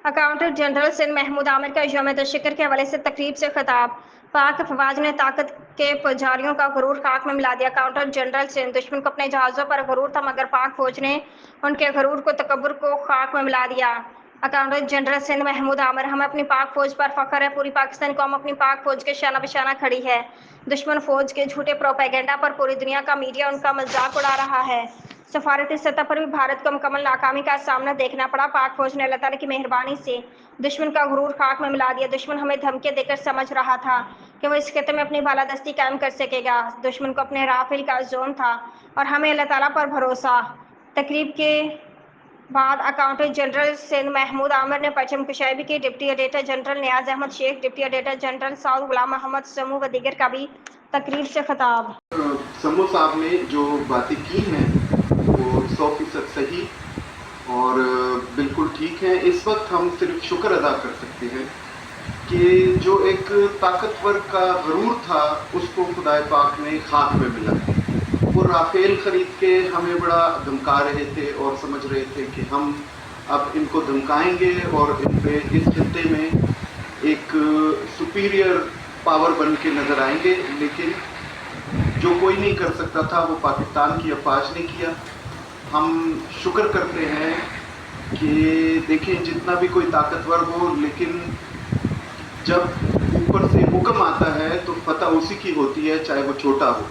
Accountant general Sindh Mahmood Aamir का यौम तशक्कुर के हवाले से तकरीब से खिताब। पाक फवाज ने ताकत के पुजारियों का गुरूर खाक में मिला दिया। अकाउंटेंट जनरल सिंध दुश्मन को अपने जहाज़ों पर गुरूर था, मगर पाक फौज ने उनके गुरूर को तकब्बुर को खाक में मिला दिया। अकाउंटेंट जनरल सिंध महमूद आमिर, हमें अपनी पाक फौज पर फख्र है। पूरी पाकिस्तानी कौम अपनी पाक फौज के शाना बशाना खड़ी है। दुश्मन फौज के झूठे प्रोपेगेंडा पर पूरी दुनिया का मीडिया उनका मजाक उड़ा रहा है। सफारती सतह पर भी भारत को मुकम्मल नाकामी का सामना देखना पड़ा। पाक फौज ने अल्लाह ताला की मेहरबानी से दुश्मन का गुरूर खाक में मिला दिया। दुश्मन हमें धमकी देकर समझ रहा था कि वो इस खिते में अपनी बालादस्ती कायम कर सकेगा। दुश्मन को अपने राफेल का जोन था और हमें अल्लाह ताला पर भरोसा। तकरीब के बाद अकाउंटेंट जनरल सिंध महमूद आमिर ने परचम कुशाई भी की। Deputy editor general Niaz Ahmed Shaikh, deputy editor general Saud Ghulam Mohammad Samoo व दीगर का भी तकरीब से खिताब। समू साहब ने जो बातें की हैं वो 100% सही और बिल्कुल ठीक है। इस वक्त हम सिर्फ शुक्र अदा कर सकते हैं कि जो एक ताकतवर का गरूर था उसको खुदाए पाक ने खाक में मिला। वो राफेल ख़रीद के हमें बड़ा धमका रहे थे और समझ रहे थे कि हम अब इनको धमकाएंगे और इन पे इस खित्ते में एक सुपीरियर पावर बन के नज़र आएंगे, लेकिन जो कोई नहीं कर सकता था वो पाकिस्तान की अफवाज ने किया। हम शुक्र करते हैं कि देखें जितना भी कोई ताकतवर हो, लेकिन जब ऊपर से हुक्म आता है तो फतह उसी की होती है, चाहे वो छोटा हो।